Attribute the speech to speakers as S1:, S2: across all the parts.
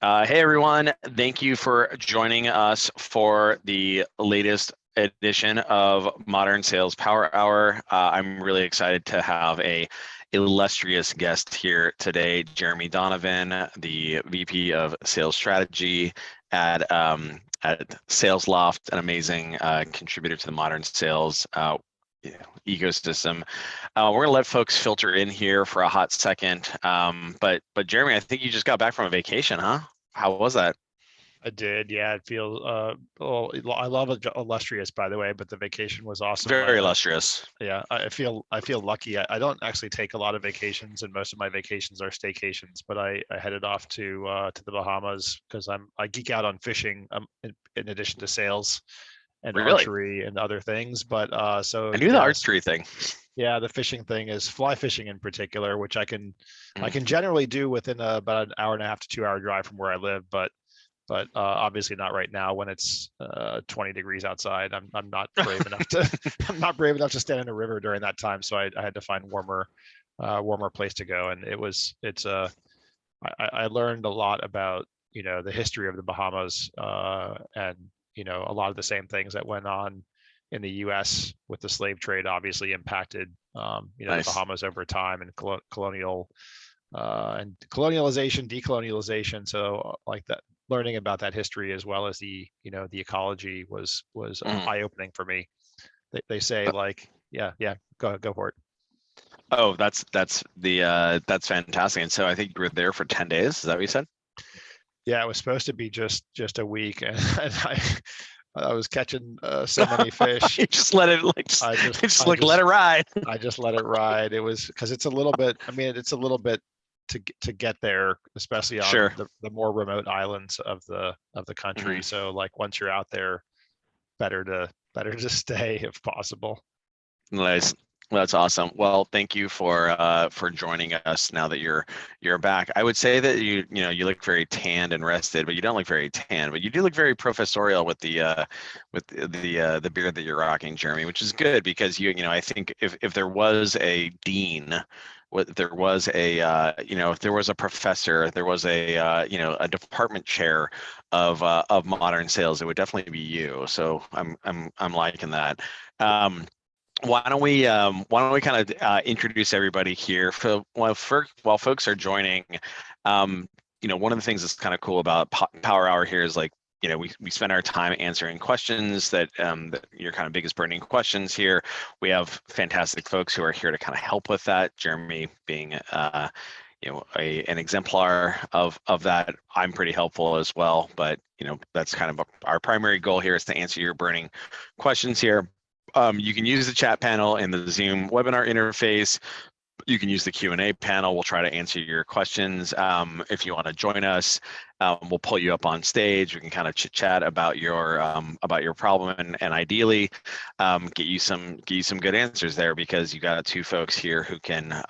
S1: Hey everyone, thank you for joining us for the latest edition of Modern Sales Power Hour. I'm really excited to have a illustrious guest here today, Jeremey Donovan, the VP of Sales Strategy at Salesloft, an amazing contributor to the modern sales ecosystem. We're gonna let folks filter in here for a hot second. But Jeremey, I think you just got back from a vacation, huh? How was that?
S2: I did, yeah. It feels well, I love illustrious, by the way, but the vacation was awesome.
S1: Very illustrious.
S2: Yeah, I feel lucky. I don't actually take a lot of vacations, and most of my vacations are staycations. But I headed off to the Bahamas because I geek out on fishing, in addition to sales and
S1: Really?
S2: archery and other things. But so
S1: I knew the archery thing.
S2: Yeah, the fishing thing is fly fishing in particular, which I can generally do within about an hour and a half to 2 hour drive from where I live, but obviously not right now when it's 20 degrees outside. I'm not brave enough to I'm not brave enough to stand in a river during that time, so I had to find warmer place to go. And I learned a lot about the history of the Bahamas, and a lot of the same things that went on in the U.S. with the slave trade obviously impacted
S1: Nice.
S2: the Bahamas over time, and colonialization, decolonialization. So like that, learning about that history as well as the ecology was eye-opening for me. They say like yeah, go for it.
S1: Oh, that's fantastic. And so I think you were there for 10 days. Is that what you said?
S2: Yeah, it was supposed to be just a week, and I was catching so many fish.
S1: You just let it let it ride.
S2: I just let it ride. It was because it's a little bit. I mean, it's a little bit to get there, especially on the more remote islands of the country.
S1: Mm-hmm.
S2: So like once you're out there, better to stay if possible.
S1: Nice. That's awesome. Well, thank you for joining us now that you're back. I would say that you look very tanned and rested, but you don't look very tanned. But you do look very professorial with the beard that you're rocking, Jeremey, which is good because I think if there was a dean, if there was a if there was a professor, if there was a department chair of modern sales, it would definitely be you. So I'm liking that. Why don't we kind of introduce everybody here while folks are joining. One of the things that's kind of cool about Power Hour here is like, we spend our time answering questions that your kind of biggest burning questions here. We have fantastic folks who are here to kind of help with that. Jeremey being an exemplar of that. I'm pretty helpful as well, but that's kind of our primary goal here is to answer your burning questions here. You can use the chat panel in the Zoom webinar interface. You can use the Q&A panel. We'll try to answer your questions. If you want to join us, we'll pull you up on stage. We can kind of chit chat about your problem and ideally get you some good answers there, because you got two folks here who can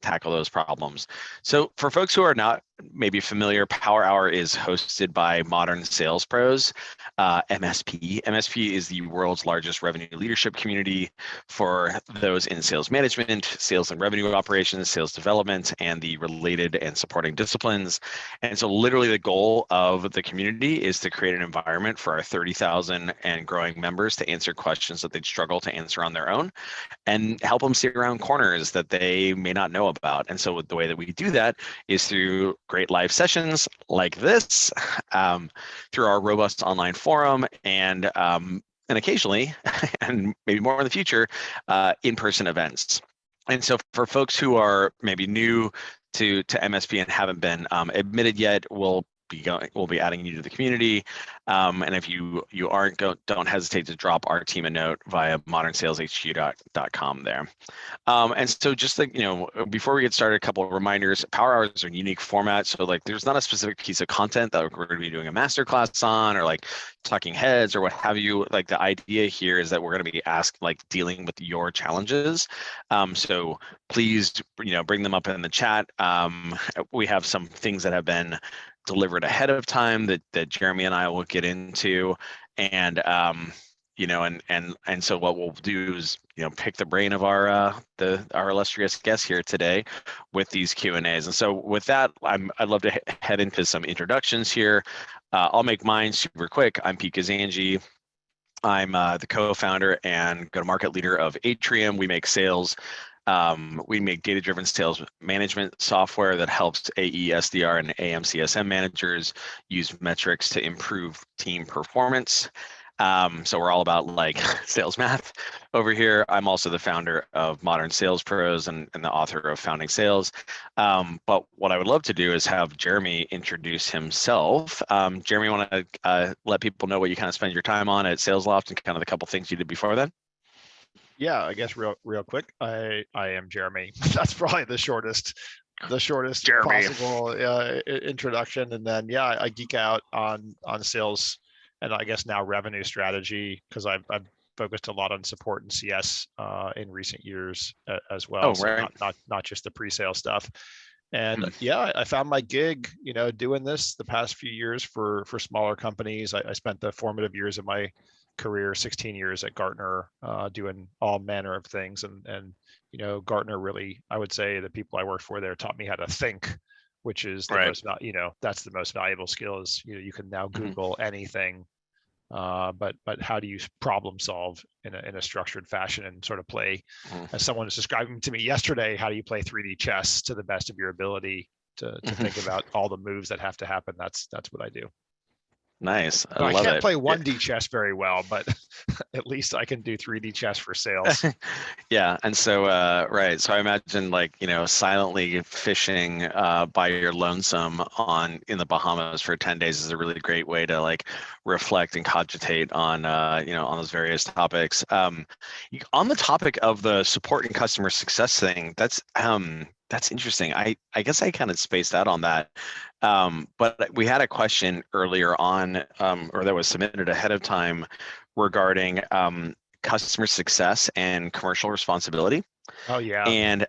S1: tackle those problems. So for folks who are not maybe familiar, Power Hour is hosted by Modern Sales Pros, MSP. MSP is the world's largest revenue leadership community for those in sales management, sales and revenue operations, sales development, and the related and supporting disciplines. And so literally the goal of the community is to create an environment for our 30,000 and growing members to answer questions that they'd struggle to answer on their own and help them see around corners that they may not know about. And so the way that we do that is through great live sessions like this, through our robust online forum, and occasionally, and maybe more in the future, in-person events. And so for folks who are maybe new to MSP and haven't been admitted yet, we'll be adding you to the community. And if you aren't, don't hesitate to drop our team a note via modernsaleshq.com there. And so just like, before we get started, a couple of reminders. Power Hours are a unique format. So like there's not a specific piece of content that we're going to be doing a masterclass on or like talking heads or what have you. Like the idea here is that we're going to be dealing with your challenges. So please, bring them up in the chat. We have some things that have been delivered ahead of time that Jeremey and I will get into, and and so what we'll do is, pick the brain of our illustrious guest here today with these Q&As. And so with that, I'd love to head into some introductions here. I'll make mine super quick. I'm Pete Kazanjy. I'm the co-founder and go-to-market leader of Atrium. We make data-driven sales management software that helps AE, SDR, and AM CSM managers use metrics to improve team performance. So we're all about like sales math over here. I'm also the founder of Modern Sales Pros and the author of Founding Sales. But what I would love to do is have Jeremey introduce himself. Jeremey, want to let people know what you kind of spend your time on at Salesloft and kind of the couple things you did before then?
S2: Yeah, I guess real quick. I am Jeremey. That's probably the shortest
S1: Jeremey.
S2: possible introduction. And then I geek out on sales and I guess now revenue strategy, because I've focused a lot on support and CS in recent years as well.
S1: Oh, right.
S2: So not just the pre-sale stuff. And I found my gig, doing this the past few years for smaller companies. I spent the formative years of my career, 16 years at Gartner, doing all manner of things. And Gartner really, I would say the people I worked for there taught me how to think, which is the most, that's the most valuable skill is, you can now Google anything, but how do you problem solve in a structured fashion and sort of play, as someone was describing to me yesterday, how do you play 3D chess to the best of your ability to think about all the moves that have to happen. That's what I do.
S1: Nice.
S2: I can't play 1D chess very well, but at least I can do 3D chess for sales.
S1: Yeah. And so, right. So I imagine silently fishing by your lonesome in the Bahamas for 10 days is a really great way to reflect and cogitate on, on those various topics. On the topic of the support and customer success thing, that's interesting. I guess I kind of spaced out on that. But we had a question earlier on, or that was submitted ahead of time regarding customer success and commercial responsibility.
S2: Oh yeah.
S1: And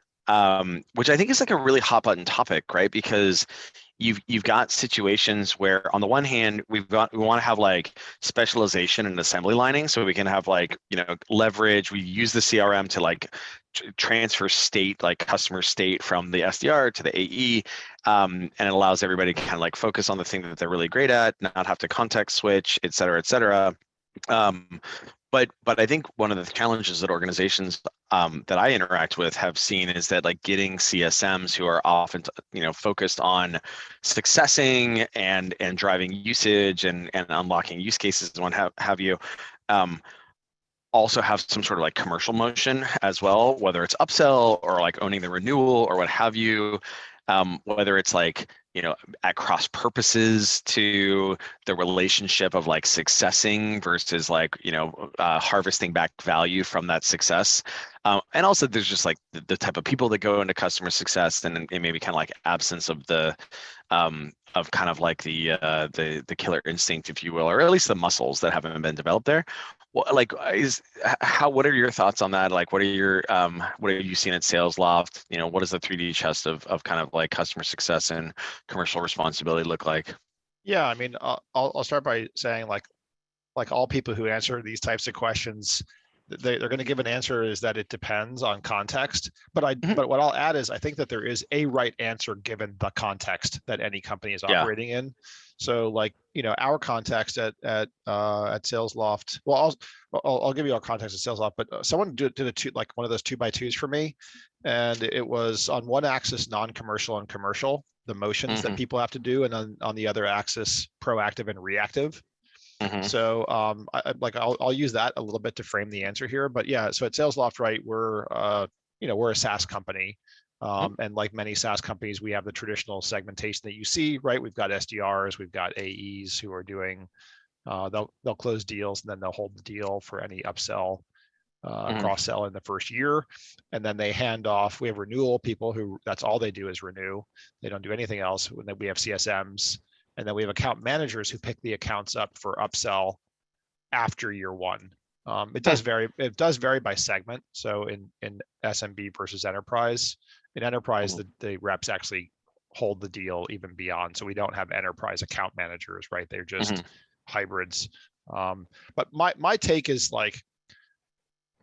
S1: which I think is like a really hot button topic, right? Because you've got situations where on the one hand we want to have specialization and assembly lining, so we can have leverage. We use the CRM to transfer state, customer state from the SDR to the AE, and it allows everybody to kind of focus on the thing that they're really great at, not have to context switch, et cetera, et cetera. But I think one of the challenges that organizations that I interact with have seen is that getting CSMs who are often focused on successing and driving usage and unlocking use cases and what have you, also have some sort of commercial motion as well, whether it's upsell or owning the renewal or what have you, whether it's at cross purposes to the relationship of successing versus harvesting back value from that success. And also there's just the type of people that go into customer success and maybe kind of absence of the of kind of the killer instinct, if you will, or at least the muscles that haven't been developed there. Well, what are your thoughts on that? What have you seen at Salesloft? What does the 3D chest of kind of customer success and commercial responsibility look like?
S2: Yeah, I mean, I'll start by saying like all people who answer these types of questions, they're going to give an answer is that it depends on context. But but what I'll add is I think that there is a right answer given the context that any company is operating in. So our context at Salesloft. Well, I'll give you our context at Salesloft. But someone did one of those 2x2s for me, and it was on one axis non-commercial and commercial, the motions that people have to do, and on the other axis proactive and reactive. So I'll use that a little bit to frame the answer here. But yeah, so at Salesloft, right, we're a SaaS company. And like many SaaS companies, we have the traditional segmentation that you see, right? We've got SDRs, we've got AEs who are doing, they'll close deals and then they'll hold the deal for any upsell, cross-sell in the first year. And then they hand off, we have renewal people who that's all they do is renew. They don't do anything else. And then we have CSMs, and then we have account managers who pick the accounts up for upsell after year one. It does vary by segment. So in SMB versus enterprise, in enterprise, the reps actually hold the deal even beyond. So we don't have enterprise account managers, right? They're just hybrids. But my take is like,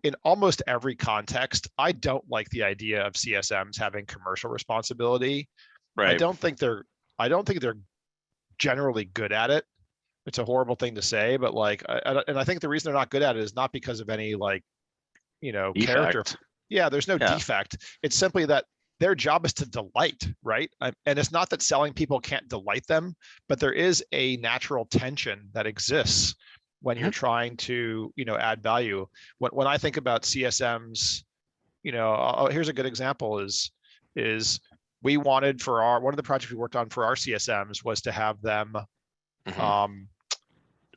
S2: in almost every context, I don't like the idea of CSMs having commercial responsibility. I
S1: Right.
S2: don't think they're generally good at it. It's a horrible thing to say, but like, and I think the reason they're not good at it is not because of any like, character.
S1: Defect.
S2: Yeah, there's no
S1: Yeah.
S2: defect. It's simply that their job is to delight, right? And it's not that selling people can't delight them, but there is a natural tension that exists when you're
S1: Mhm.
S2: trying to, add value. When I think about CSMs, here's a good example is we wanted for one of the projects we worked on for our CSMs was to have them,
S1: Mhm.
S2: um,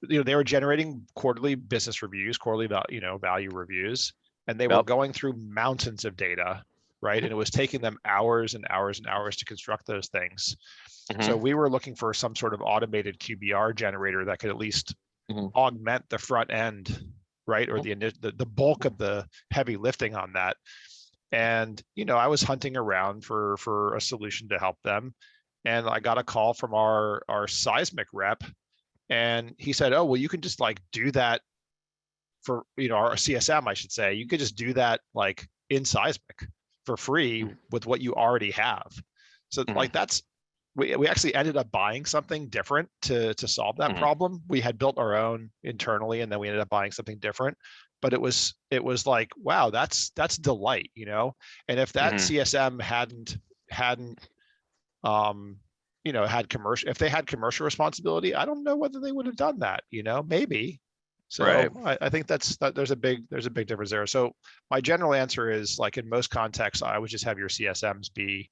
S2: they were generating quarterly business reviews, quarterly value reviews, and they were
S1: Yep.
S2: going through mountains of data, right? And it was taking them hours and hours and hours to construct those things. So
S1: Mhm.
S2: we were looking for some sort of automated QBR generator that could at least
S1: Mhm.
S2: augment the front end, right? Or the bulk of the heavy lifting on that. And I was hunting around for a solution to help them, and I got a call from our seismic rep, and he said, "Oh, well, you can just like do that for our CSM, I should say. You could just do that like in seismic for free with what you already have." So
S1: Mhm.
S2: like we actually ended up buying something different to solve that
S1: Mhm.
S2: problem. We had built our own internally, and then we ended up buying something different. But it was like, wow, that's delight. And if that
S1: Mhm.
S2: CSM hadn't um had commercial, if they had commercial responsibility, I don't know whether they would have done that. Maybe.
S1: Right.
S2: So I think that there's a big difference there. So my general answer is, like, in most contexts, I would just have your CSMs be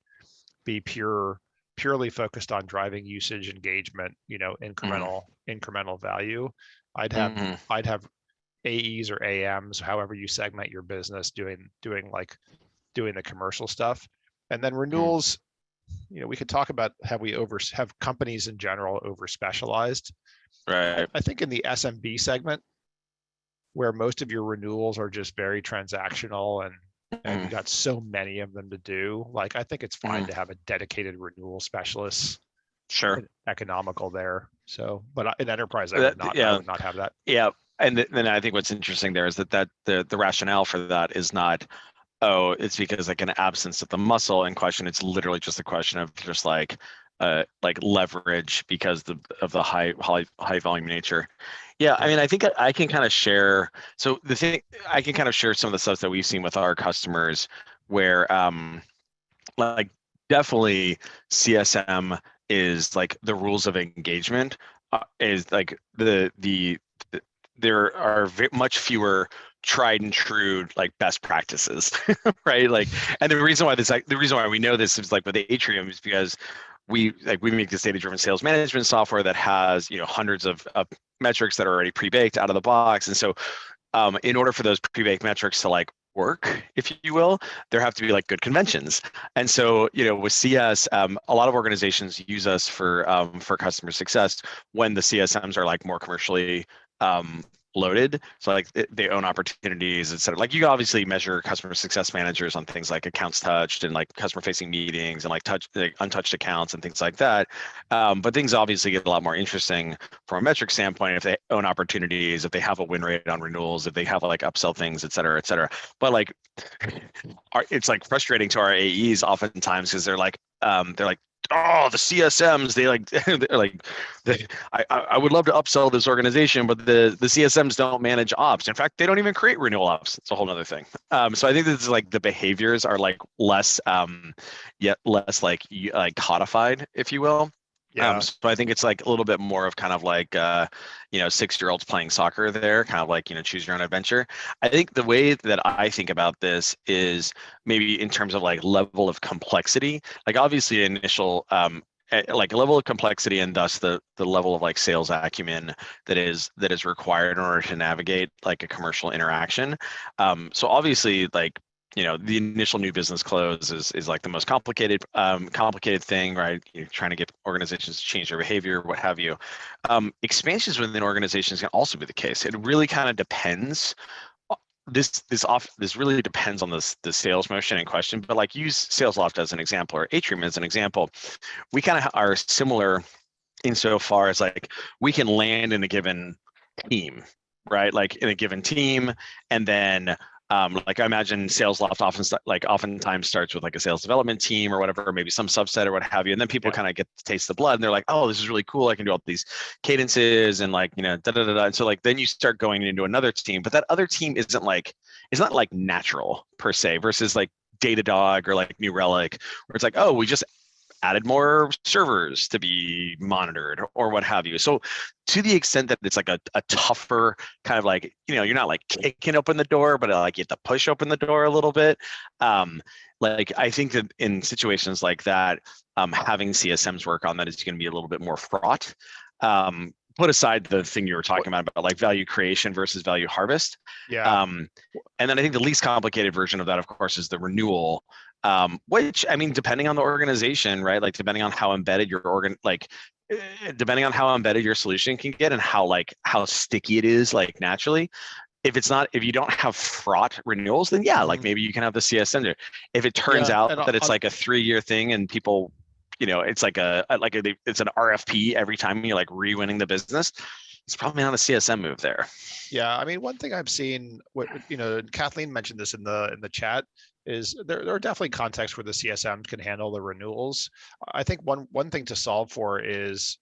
S2: purely focused on driving usage, engagement,
S1: Mhm.
S2: incremental value. I'd have
S1: Mhm.
S2: I'd have AEs or AMs, however you segment your business, doing the commercial stuff. And then
S1: Mhm.
S2: renewals, we could talk about, have companies in general over specialized.
S1: Right.
S2: I think in the SMB segment, where most of your renewals are just very transactional, and you
S1: Mhm.
S2: got so many of them to do, like, I think it's fine
S1: Mhm.
S2: to have a dedicated renewal specialist,
S1: Sure.
S2: economical there. So, but in enterprise, I
S1: That,
S2: would not
S1: yeah.
S2: have that.
S1: Yeah. And then I think what's interesting there is that the rationale for that is not, oh, it's because like an absence of the muscle in question. It's literally just a question of just like leverage because of the high volume nature. Yeah, I
S2: Yeah.
S1: mean, I think I can kind of share. So the thing I can kind of share some of the stuff that we've seen with our customers where like definitely CSM is like the rules of engagement is like there are much fewer tried and true like best practices, right? Like, and the reason why we know this is like with Atrium is because we make this data-driven sales management software that has hundreds of metrics that are already pre-baked out of the box, and so in order for those pre-baked metrics to like work, if you will, there have to be like good conventions. And so, with CS, a lot of organizations use us for customer success when the CSMs are like more commercially loaded. So like they own opportunities, et cetera. Like you can obviously measure customer success managers on things like accounts touched and like customer facing meetings and like untouched accounts and things like that. But things obviously get a lot more interesting from a metric standpoint if they own opportunities, if they have a win rate on renewals, if they have like upsell things, et cetera, et cetera. But like it's like frustrating to our AEs oftentimes because they're like, oh, the CSMs, they like they're like I would love to upsell this organization, but the CSMs don't manage ops. In fact, they don't even create renewal ops. It's a whole other thing. So I think this is like the behaviors are like less yet less like codified, if you will.
S2: Yeah.
S1: So I think it's like a little bit more of kind of like 6-year-olds playing soccer there, kind of like choose your own adventure. I think the way that I think about this is maybe in terms of like level of complexity, like obviously initial like level of complexity and thus the level of like sales acumen that is required in order to navigate like a commercial interaction. So obviously like the initial new business close is like the most complicated thing, right? You're trying to get organizations to change their behavior, what have you. Expansions within organizations can also be the case. It really kind of depends. This really depends on the sales motion in question, but like use Salesloft as an example or Atrium as an example. We kind of are similar insofar as like we can land in a given team, right? Like in a given team, and then like I imagine Salesloft oftentimes starts with like a sales development team or whatever, maybe some subset or what have you, and then people kind of get to taste the blood, and they're like, oh, this is really cool. I can do all these cadences and like da da da da. And so like then you start going into another team, but that other team isn't like it's not like natural per se versus like Datadog or like New Relic, where it's like, oh, we just added more servers to be monitored or what have you. So to the extent that it's like a tougher kind of like, you're not like kicking open the door, but like you have to push open the door a little bit. Like I think that in situations like that, having CSMs work on that is going to be a little bit more fraught. Put aside the thing you were talking about like value creation versus value harvest.
S2: Yeah.
S1: And then I think the least complicated version of that, of course, is the renewal, which, I mean, depending on the organization, right? Like depending on how embedded your depending on how embedded your solution can get and how sticky it is, like naturally. If you don't have fraught renewals, then yeah, like maybe you can have the CSM there. If it turns out that it's like a 3-year thing and people, it's like it's an RFP every time you're like re-winning the business, it's probably not a CSM move there.
S2: Yeah, I mean, one thing I've seen, Kathleen mentioned this in the chat, is there are definitely contexts where the CSMs can handle the renewals. I think one thing to solve for is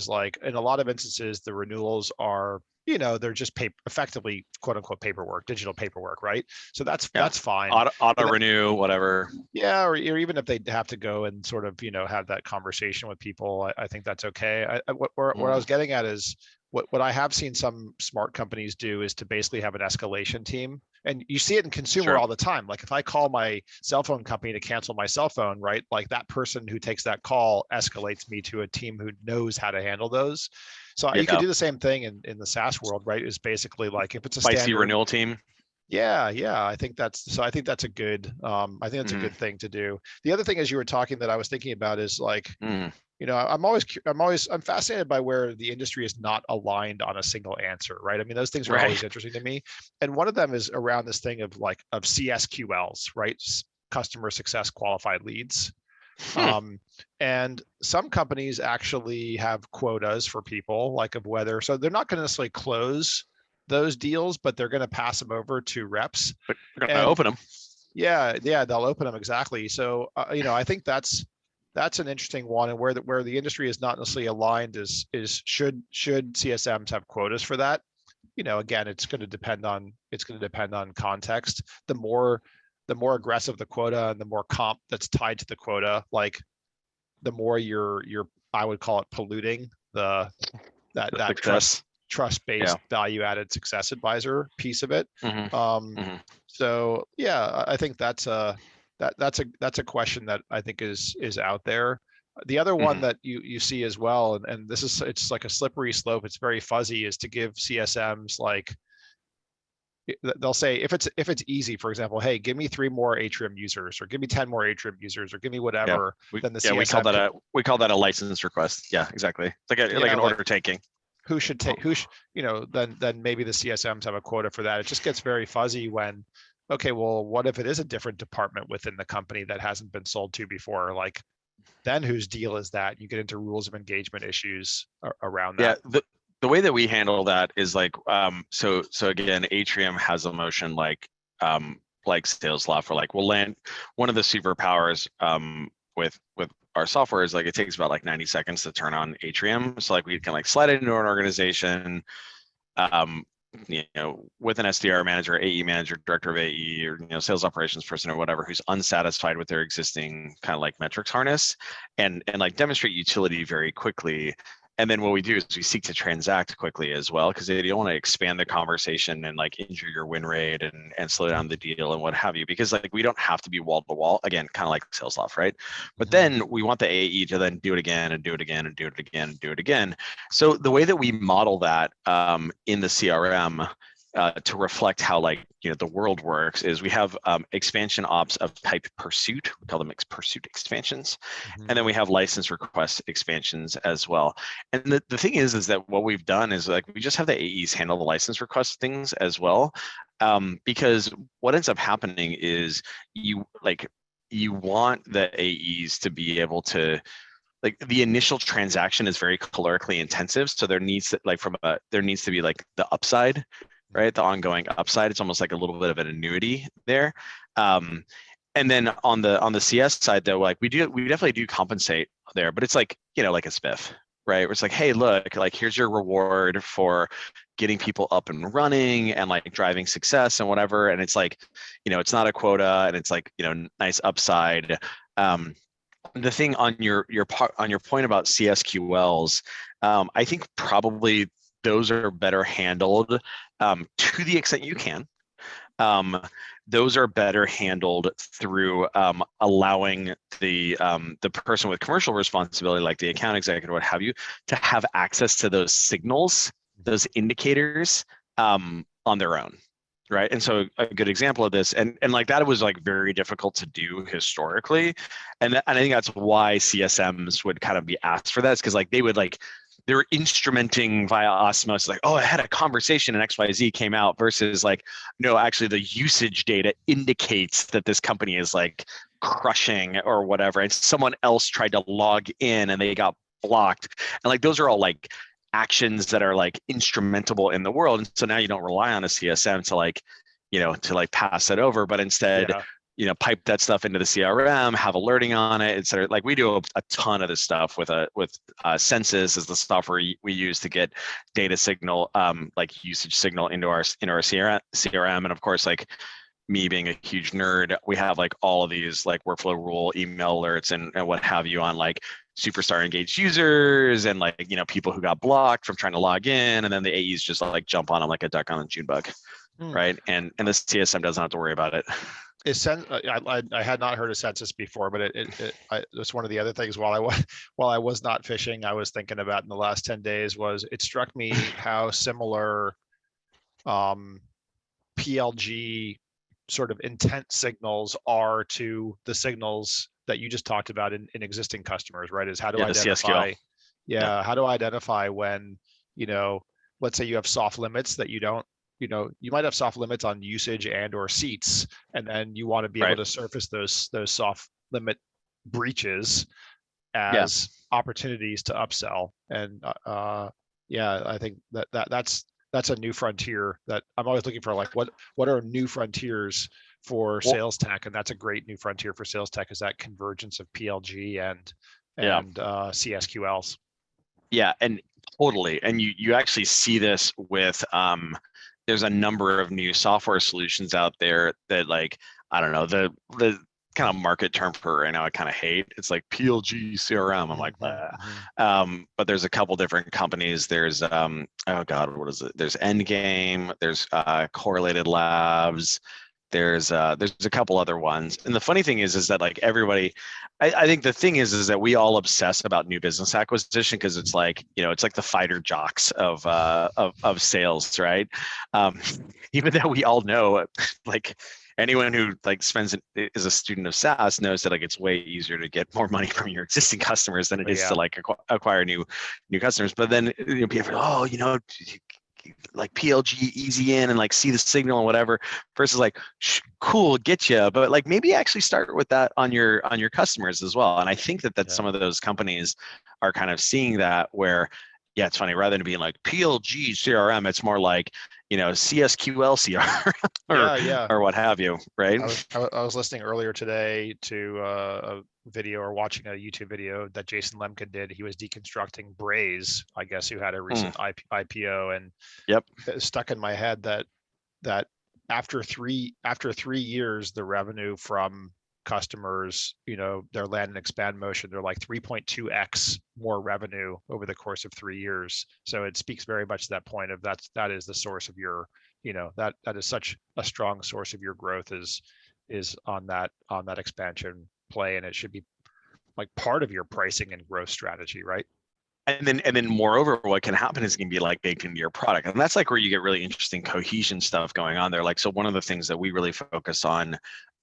S2: like in a lot of instances the renewals are, they're just effectively quote unquote paperwork, digital paperwork, right? So that's fine.
S1: Auto renew, whatever.
S2: Yeah, or even if they have to go and sort of have that conversation with people, I think that's okay. What I was getting at is what I have seen some smart companies do is to basically have an escalation team. And you see it in consumer all the time. Like if I call my cell phone company to cancel my cell phone, right? Like that person who takes that call escalates me to a team who knows how to handle those. So you could do the same thing in the SaaS world, right? Is basically like if it's a
S1: spicy renewal team.
S2: Yeah. I think that's a good a good thing to do. The other thing as you were talking that I was thinking about is like, I'm fascinated by where the industry is not aligned on a single answer, right? I mean, those things are always interesting to me. And one of them is around this thing of CSQLs, right? Customer success qualified leads. And some companies actually have quotas for people, like of whether, so they're not going to necessarily close those deals, but they're going to pass them over to reps.
S1: But they're going to open them.
S2: Yeah, they'll open them, exactly. So, I think that's an interesting one, and where the industry is not necessarily aligned is should CSMs have quotas for that? Again, it's going to depend on context. The more aggressive the quota and the more comp that's tied to the quota, like the more you're I would call it polluting that trust-based value-added success advisor piece of it. So yeah, I think that's a question that I think is out there. The other one that you see as well, and it's like a slippery slope, it's very fuzzy, is to give CSMs like, they'll say if it's easy, for example, hey, give me 3 more Atrium users, or give me 10 more Atrium users, or give me whatever. Then the CSM
S1: we call that a license request. Yeah, exactly. It's like an order taking.
S2: Who should take then maybe the CSMs have a quota for that. It just gets very fuzzy when, okay, well, what if it is a different department within the company that hasn't been sold to before? Like, then whose deal is that? You get into rules of engagement issues around that.
S1: Yeah, the way that we handle that is like, so again, Atrium has a motion like Salesloft, or like we'll land one of the superpowers with our software is like it takes about like 90 seconds to turn on Atrium. So like we can like slide it into an organization, with an SDR manager, AE manager, director of AE, or sales operations person or whatever, who's unsatisfied with their existing kind of like metrics harness, and like demonstrate utility very quickly. And then what we do is we seek to transact quickly as well, because you don't want to expand the conversation and like injure your win rate and slow down the deal and what have you, because like we don't have to be wall to wall, again, kind of like Salesloft, right? But then we want the AE to then do it again and do it again and do it again and do it again. So the way that we model that in the CRM to reflect how the world works is we have expansion ops of type pursuit. We call them pursuit expansions. And then we have license request expansions as well. And the thing is that what we've done is like we just have the AEs handle the license request things as well. Because what ends up happening is you want the AEs to be able to like the initial transaction is very calorically intensive. So there needs to be like the upside, right? The ongoing upside. It's almost like a little bit of an annuity there. And then on the CS side though, like we definitely do compensate there, but it's like, like a spiff, right? Where it's like, hey, look, like here's your reward for getting people up and running and like driving success and whatever. And it's like, it's not a quota, and it's like, nice upside. The thing on your point about CSQLs, I think probably those are better handled to the extent you can. Those are better handled through allowing the person with commercial responsibility, like the account executive, what have you, to have access to those signals, those indicators on their own, right? And so a good example of this, and like that was like very difficult to do historically, and I think that's why CSMs would kind of be asked for that, is because like they were instrumenting via osmosis, like, oh, I had a conversation and XYZ came out, versus like, no, actually the usage data indicates that this company is like crushing or whatever. And someone else tried to log in and they got blocked. And like, those are all like actions that are like instrumentable in the world. And so now you don't rely on a CSM to like, to like pass it over, but instead, pipe that stuff into the CRM, have alerting on it, et cetera. Like we do a ton of this stuff with Census is the software we use to get data signal, like usage signal into our CRM. And of course, like me being a huge nerd, we have like all of these like workflow rule email alerts and what have you on like superstar engaged users and like, people who got blocked from trying to log in, and then the AEs just like jump on them like a duck on a June bug. Right. And the CSM doesn't have to worry about it.
S2: I had not heard of Census before, but it's one of the other things while I was not fishing, I was thinking about in the last 10 days was it struck me how similar PLG sort of intent signals are to the signals that you just talked about in existing customers, right? Is how to identify, how to identify when, let's say you have soft limits that you don't, you might have soft limits on usage and or seats, and then you want to be able to surface those soft limit breaches as opportunities to upsell. And I think that's a new frontier that I'm always looking for. Like what are new frontiers for sales tech? And that's a great new frontier for sales tech, is that convergence of PLG and CSQLs. Yeah,
S1: and totally. And you actually see this with there's a number of new software solutions out there that, like, I don't know, the kind of market term for right now I kind of hate. It's like PLG CRM. I'm like, but there's a couple different companies. There's oh God, what is it? There's Endgame. There's Correlated Labs. There's a couple other ones. And the funny thing is that like everybody, I think the thing is that we all obsess about new business acquisition because it's like, it's like the fighter jocks of sales, right? Even though we all know, like anyone who like is a student of SaaS knows that like it's way easier to get more money from your existing customers than it is to like acquire new customers. But then people are, like PLG easy in and like see the signal and whatever, versus like cool, get you, but like maybe actually start with that on your customers as well. And I think that some of those companies are kind of seeing that, where it's funny, rather than being like PLG CRM, it's more like CSQL CRM or what have you, right?
S2: I was listening earlier today to a video, or watching a YouTube video that Jason Lemkin did. He was deconstructing Braze, I guess, who had a recent IPO, and it stuck in my head that after 3 years, the revenue from customers, their land and expand motion, they're like 3.2x more revenue over the course of 3 years. So it speaks very much to that point of that is the source of your, that is such a strong source of your growth is on that expansion play, and it should be like part of your pricing and growth strategy, right?
S1: And then moreover, what can happen is it can be like baked into your product. And that's like where you get really interesting cohesion stuff going on there. Like, so one of the things that we really focus on,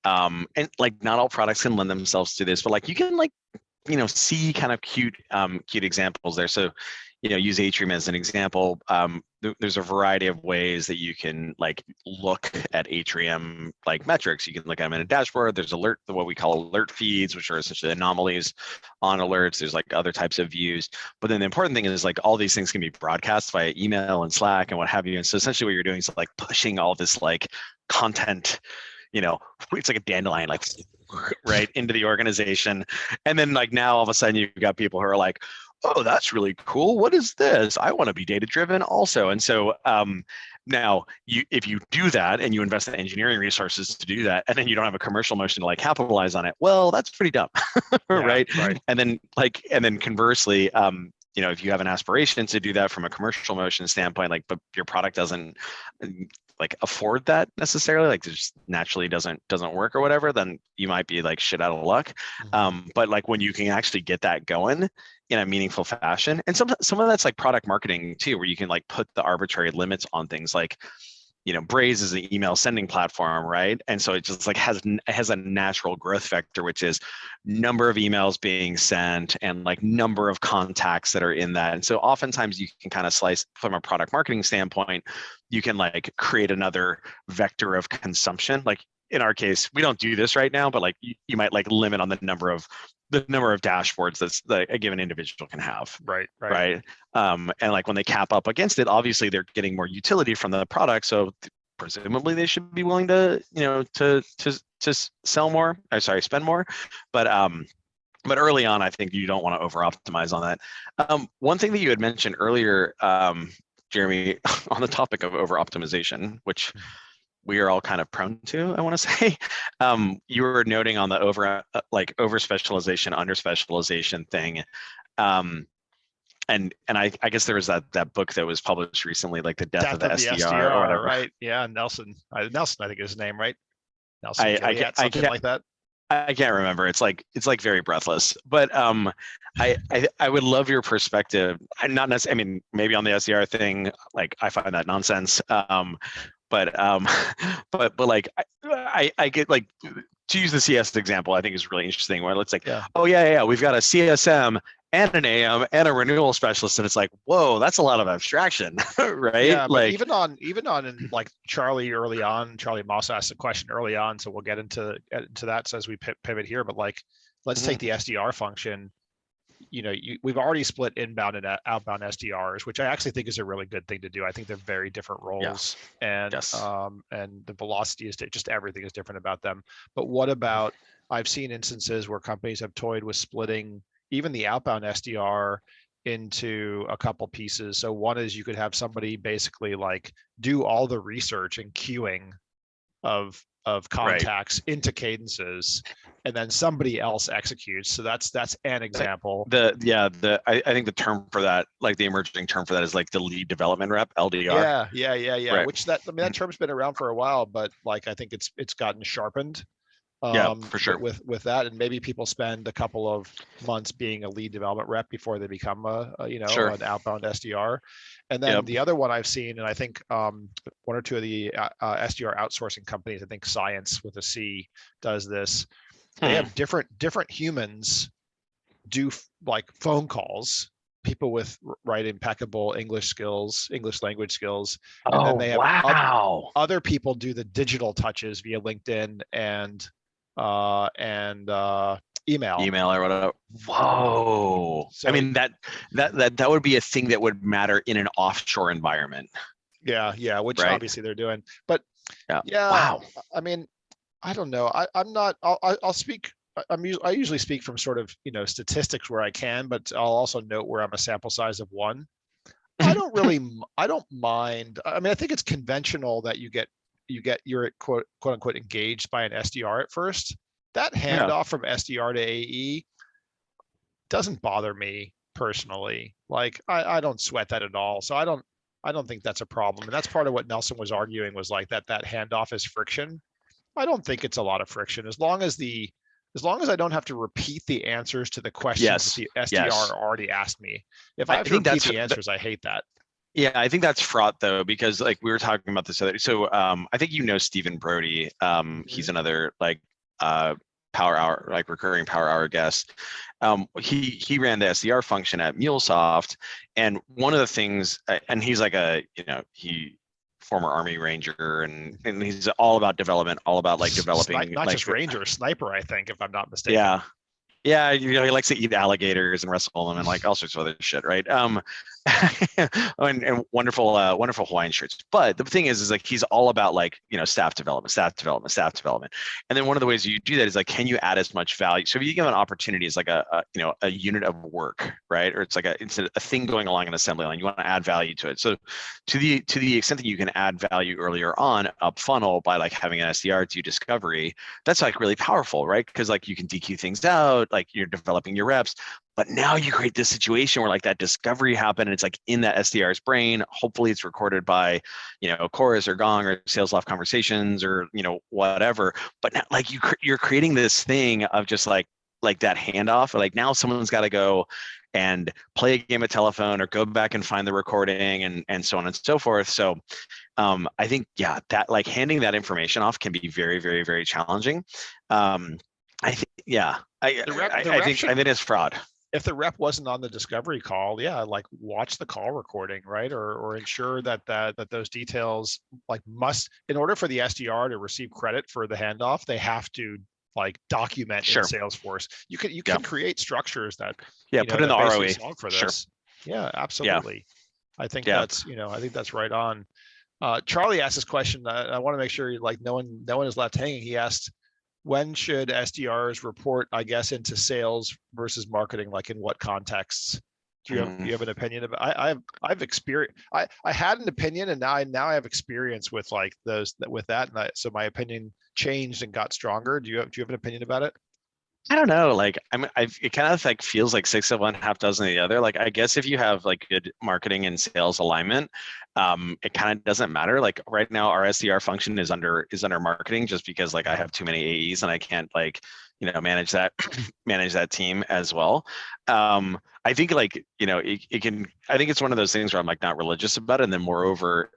S1: and like not all products can lend themselves to this, but like you can like, see kind of cute examples there. So, use Atrium as an example. There's a variety of ways that you can like look at Atrium like metrics. You can look at them in a dashboard. There's what we call alert feeds, which are essentially anomalies on alerts. There's like other types of views. But then the important thing is like all these things can be broadcast via email and Slack and what have you. And so essentially what you're doing is like pushing all this like content, it's like a dandelion, like right into the organization. And then like now all of a sudden you've got people who are like, oh, that's really cool. What is this? I want to be data driven also. And so now if you do that and you invest in engineering resources to do that, and then you don't have a commercial motion to like capitalize on it, well, that's pretty dumb, right? And then conversely, if you have an aspiration to do that from a commercial motion standpoint, like, but your product doesn't like afford that necessarily, like it just naturally doesn't work or whatever, then you might be like shit out of luck. But like when you can actually get that going in a meaningful fashion, and some of that's like product marketing too, where you can like put the arbitrary limits on things like, Braze is an email sending platform, right? And so it just like has a natural growth vector, which is number of emails being sent and like number of contacts that are in that. And so oftentimes you can kind of slice from a product marketing standpoint, you can like create another vector of consumption. Like in our case, we don't do this right now, but like you might like limit on the number of dashboards that a given individual can have. Right. And like when they cap up against it, obviously they're getting more utility from the product. So presumably they should be willing to, to sell more, spend more. But early on, I think you don't want to over optimize on that. One thing that you had mentioned earlier, Jeremy, on the topic of over optimization, which we are all kind of prone to, I want to say. You were noting on the over specialization, under specialization thing. And I guess there was that book that was published recently, like the death of the SDR or whatever.
S2: Right? Yeah, Nelson, I think is his name, right? Nelson, something like that.
S1: I can't remember. It's like very breathless. But I would love your perspective. I'm not necessarily. I mean, maybe on the SDR thing, like I find that nonsense. But like I get like, to use the CS example, I think is really interesting, where it's like, oh yeah, we've got a CSM and an AM and a renewal specialist, and it's like, whoa, that's a lot of abstraction, right?
S2: Yeah,
S1: like
S2: even on in like Charlie Moss asked a question early on, so we'll get into that so as we pivot here. But like, let's take the SDR function. We've already split inbound and outbound SDRs, which I actually think is a really good thing to do. I think they're very different roles, and the velocity is just everything is different about them. But what about, I've seen instances where companies have toyed with splitting even the outbound SDR into a couple pieces. So one is you could have somebody basically like do all the research and queuing of contacts into cadences, and then somebody else executes. So that's an example.
S1: I think the term for that, like the emerging term for that, is like the lead development rep, LDR.
S2: Yeah. Right. Which that term's been around for a while, but like I think it's gotten sharpened.
S1: For sure.
S2: With that, and maybe people spend a couple of months being a lead development rep before they become an outbound SDR. And then the other one I've seen, and I think one or two of the SDR outsourcing companies, I think Science with a C does this. They have different humans do like phone calls, people with impeccable English language skills, and then they have other people do the digital touches via LinkedIn and email
S1: or whatever. Whoa. So, I mean, that would be a thing that would matter in an offshore environment.
S2: Yeah, which obviously they're doing. But wow. I mean, I don't know. I'll speak. I usually speak from sort of statistics where I can, but I'll also note where I'm a sample size of one. I don't mind. I mean, I think it's conventional that you're quote unquote engaged by an SDR at first. That handoff from SDR to AE doesn't bother me personally. Like I don't sweat that at all. So I don't think that's a problem. And that's part of what Nelson was arguing, was like that handoff is friction. I don't think it's a lot of friction as long as I don't have to repeat the answers to the questions that the SDR already asked me. If I have to repeat the answers, I hate that.
S1: Yeah, I think that's fraught though, because like we were talking about this other. So I think Stephen Brody. He's another like power hour, like recurring power hour guest. He ran the SDR function at MuleSoft, and one of the things, and he's like he former Army Ranger, and he's all about development, all about like developing,
S2: not
S1: like
S2: just Ranger, sniper, I think, if I'm not mistaken.
S1: yeah. Yeah, he likes to eat alligators and wrestle them and like all sorts of other shit, right? And wonderful Hawaiian shirts. But the thing is like he's all about like staff development. And then one of the ways you do that is like, can you add as much value? So if you give an opportunity, it's like a unit of work, right? Or it's a thing going along an assembly line. You want to add value to it. So to the extent that you can add value earlier on up funnel by like having an SDR do discovery, that's like really powerful, right? Because like you can DQ things out, like you're developing your reps, but now you create this situation where like that discovery happened and it's like in that SDR's brain. Hopefully it's recorded by, Chorus or Gong or Salesloft conversations or, whatever. But now like you're creating this thing of just like that handoff. Like now someone's got to go and play a game of telephone or go back and find the recording and so on and so forth. So I think, that like handing that information off can be very, very, very challenging. I think, I think it's fraud.
S2: If the rep wasn't on the discovery call, like watch the call recording, right? Or ensure that those details like in order for the SDR to receive credit for the handoff, they have to like document in Salesforce. You can create structures that
S1: put in the ROE
S2: for this. Yeah, absolutely. I think that's right on. Charlie asked this question. I want to make sure like no one is left hanging. He asked, when should SDRs report, I guess, into sales versus marketing? Like in what contexts? Do you have an opinion about? I've experienced. I had an opinion, and now I have experience with like with that, and so my opinion changed and got stronger. Do you have an opinion about it?
S1: I don't know. Like it kind of like feels like 6 of one, half dozen of the other. Like I guess if you have like good marketing and sales alignment, it kind of doesn't matter. Like right now, our SDR function is under marketing, just because like I have too many AEs and I can't like manage that team as well. I think like it can. I think it's one of those things where I'm like not religious about it, and then moreover,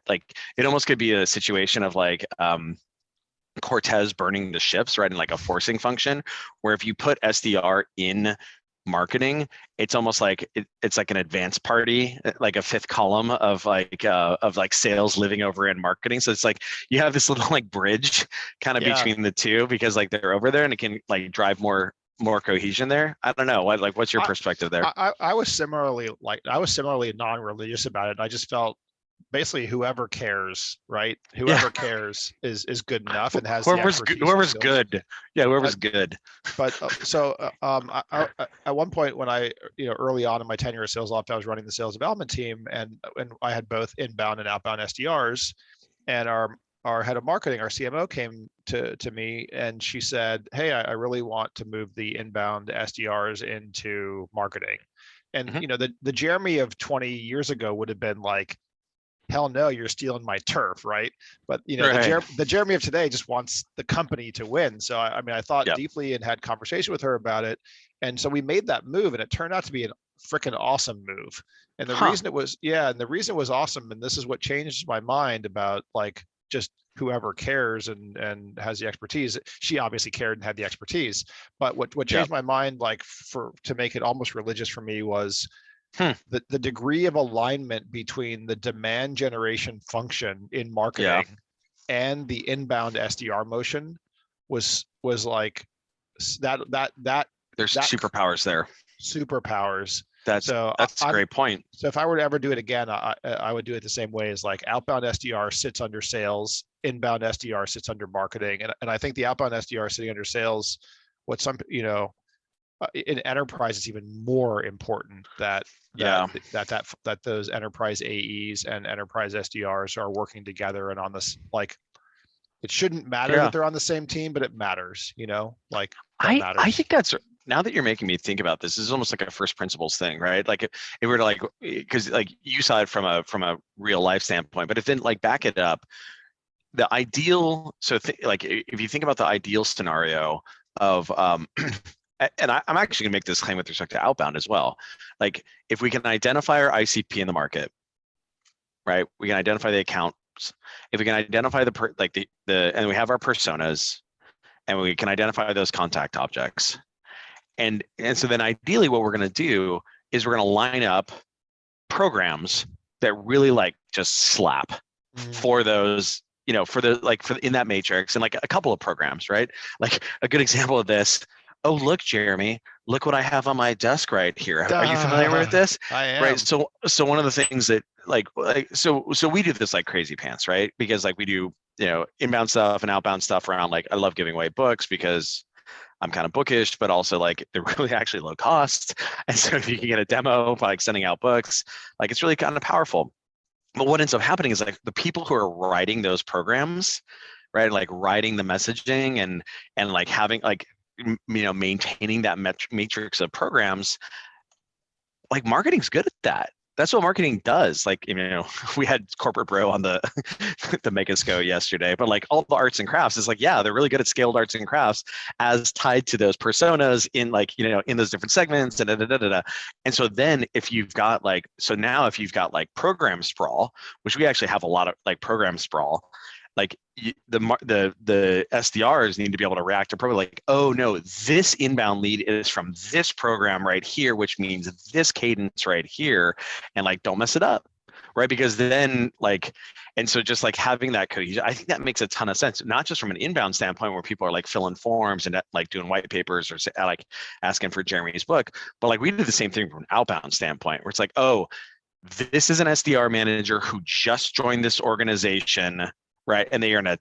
S1: like it almost could be a situation of like Cortez burning the ships, right? In like a forcing function, where if you put SDR in marketing, it's almost like it's like an advanced party, like a fifth column of like sales living over in marketing. So it's like you have this little like bridge kind of between the two, because like they're over there and it can like drive more cohesion there. I don't know. What's your perspective there?
S2: I was similarly non-religious about it. I just felt basically whoever cares, right? Whoever cares is good enough and has
S1: whoever's good. Yeah, whoever's good.
S2: But I, at one point when I early on in my tenure at Salesloft, I was running the sales development team, and I had both inbound and outbound SDRs, and our head of marketing, our CMO, came to me and she said, "Hey, I really want to move the inbound SDRs into marketing." And the Jeremey of 20 years ago would have been like, hell no, you're stealing my turf, right? But the Jeremey of today just wants the company to win. So I thought deeply and had conversation with her about it, and so we made that move, and it turned out to be a freaking awesome move. And the reason it was awesome, and this is what changed my mind about like just whoever cares and has the expertise. She obviously cared and had the expertise, but what changed my mind, like to make it almost religious for me, was the degree of alignment between the demand generation function in marketing and the inbound SDR motion was like that.
S1: There's superpowers there.
S2: Superpowers.
S1: That's a great point.
S2: So if I were to ever do it again, I would do it the same way as like outbound SDR sits under sales, inbound SDR sits under marketing, and I think the outbound SDR sitting under sales, in enterprise, it's even more important that those enterprise AEs and enterprise SDRs are working together and on this. Like, it shouldn't matter that they're on the same team, but it matters. Like matters.
S1: I think that's, now that you're making me think about this is almost like a first principles thing, right? Like if we were to like, because like you saw it from a real life standpoint, but if then like back it up, the ideal. So like if you think about the ideal scenario of and I'm actually gonna make this claim with respect to outbound as well. Like if we can identify our ICP in the market, right? We can identify the accounts. If we can identify and we have our personas, and we can identify those contact objects. And so then ideally what we're going to do is we're going to line up programs that really like just slap for those, for the like for in that matrix, and like a couple of programs, right? Like a good example of this. Oh, look, Jeremy, look what I have on my desk right here. Are you familiar with this?
S2: I am.
S1: Right. So one of the things that so we do this like crazy pants, right? Because like we do, inbound stuff and outbound stuff around, like, I love giving away books because I'm kind of bookish, but also like they're really actually low cost. And so if you can get a demo by like sending out books, like it's really kind of powerful. But what ends up happening is like the people who are writing those programs, right? Like writing the messaging and like having like, maintaining that matrix of programs, like marketing's good at that. That's what marketing does. Like, we had Corporate Bro on the the Megasco yesterday, but like all the arts and crafts is like, yeah, they're really good at scaled arts and crafts as tied to those personas in like, in those different segments and And so then if you've got like, if you've got like program sprawl, which we actually have a lot of like program sprawl, like the SDRs need to be able to react to program like, oh no, this inbound lead is from this program right here, which means this cadence right here, and like don't mess it up, right? Because then like, and so just like having that cohesion, I think that makes a ton of sense, not just from an inbound standpoint where people are like filling forms and like doing white papers or like asking for Jeremy's book, but like we do the same thing from an outbound standpoint where it's like, oh, this is an SDR manager who just joined this organization, right? And they are in an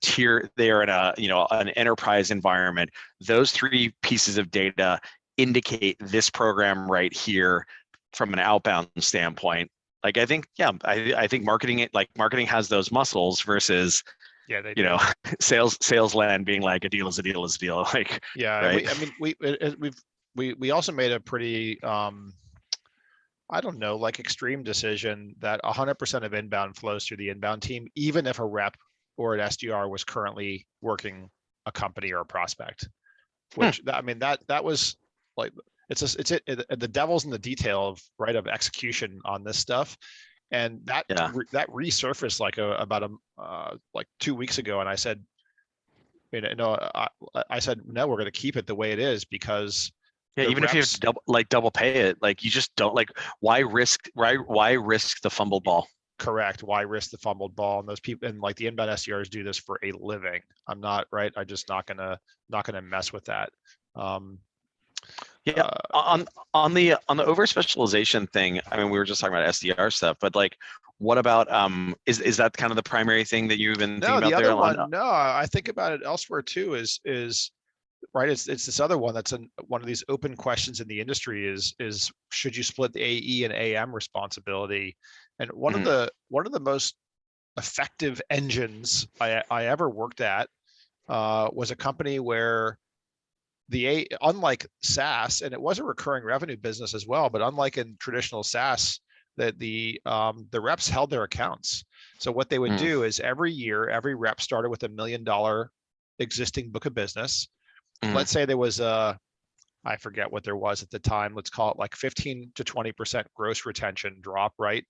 S1: enterprise environment. Those three pieces of data indicate this program right here from an outbound standpoint. Like, I think, I think marketing has those muscles versus, sales land being like a deal is a deal is a deal. Like, right?
S2: We also made a pretty, I don't know, like extreme decision that 100% of inbound flows through the inbound team, even if a rep or an SDR was currently working a company or a prospect, which that was like, the devil's in the detail of execution on this stuff. And that resurfaced like 2 weeks ago. And I said, I said, no, we're going to keep it the way it is because
S1: even if you have to double pay it, like you just don't like, why risk the fumbled ball?
S2: Correct. Why risk the fumbled ball? And those people, and like the inbound SDRs do this for a living. I'm not right. I'm just not gonna mess with that.
S1: On the over specialization thing, I mean, we were just talking about SDR stuff, but like, what about is that kind of the primary thing that you've been thinking about there?
S2: No, I think about it elsewhere too. Is right. It's this other one that's one of these open questions in the industry is should you split the AE and AM responsibility? And one of the most effective engines I ever worked at was a company where unlike SaaS, and it was a recurring revenue business as well, but unlike in traditional SaaS, that the reps held their accounts. So what they would do is every year, every rep started with $1 million existing book of business. Let's say there was I forget what there was at the time. Let's call it like 15 to 20% gross retention drop, right?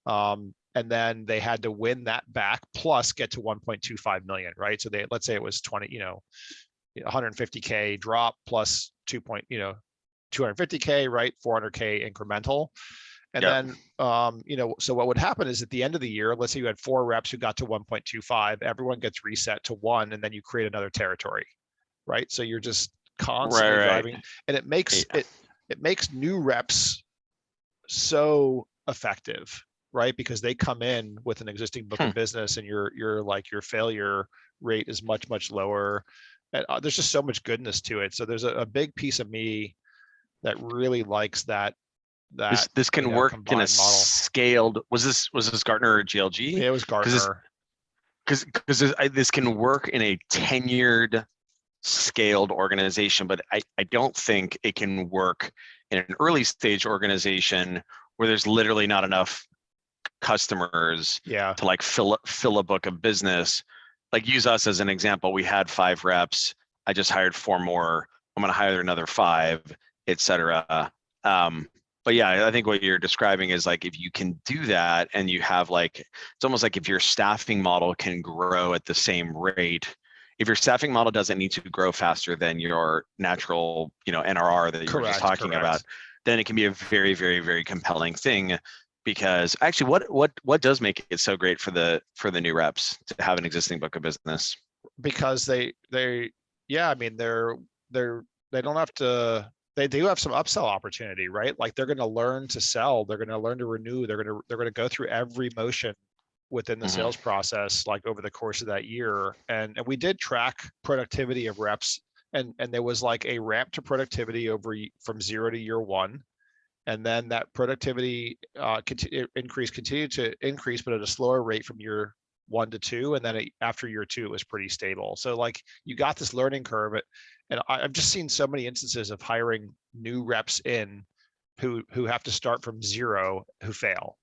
S2: And then they had to win that back plus get to 1.25 million, right? So let's say it was 150K drop plus 250K, right? 400K incremental. And then, so what would happen is at the end of the year, let's say you had 4 reps who got to 1.25, everyone gets reset to 1, and then you create another territory, right? So you're just constantly driving, and it makes new reps so effective, right? Because they come in with an existing book of business, and your failure rate is much, much lower. And there's just so much goodness to it. So there's a big piece of me that really likes that.
S1: This can work in a scaled. Was this Gartner or GLG?
S2: Yeah, it was Gartner.
S1: Because this can work in a tenured, scaled organization, but I don't think it can work in an early stage organization where there's literally not enough customers to like fill a book of business. Like, use us as an example. We had 5 reps. I just hired 4 more. I'm going to hire another 5, etc. But yeah, I think what you're describing is like, if you can do that and you have like, it's almost like if your staffing model can grow at the same rate if your staffing model doesn't need to grow faster than your natural, NRR that you were just talking about, then it can be a very, very, very compelling thing. Because actually, what does make it so great for the new reps to have an existing book of business?
S2: Because they yeah, I mean they don't have to, they do have some upsell opportunity, right? Like they're going to learn to sell, they're going to learn to renew, they're going to go through every motion within the sales process, like over the course of that year. And we did track productivity of reps, and there was like a ramp to productivity from 0 to year 1. And then that productivity continued to increase, but at a slower rate from year 1 to 2. And then after year 2, it was pretty stable. So like you got this learning curve. And I've just seen so many instances of hiring new reps in who have to start from 0, who fail.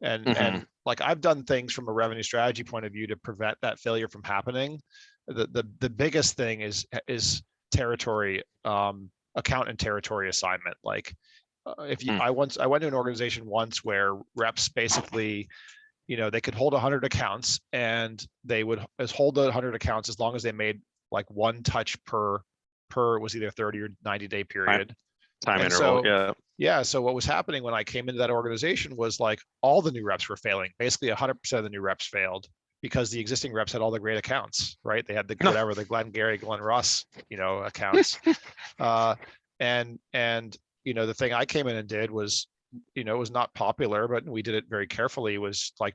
S2: And like I've done things from a revenue strategy point of view to prevent that failure from happening. The biggest thing is territory, account and territory assignment. Like I went to an organization once where reps basically, they could hold 100 accounts, and they would hold the 100 accounts as long as they made like one touch per it was either 30 or 90-day period.
S1: Time interval.
S2: So, yeah. So what was happening when I came into that organization was like all the new reps were failing. Basically 100% of the new reps failed because the existing reps had all the great accounts, right? They had the Glenn Gary, Glenn Russ, accounts. And the thing I came in and did was, it was not popular, but we did it very carefully, was like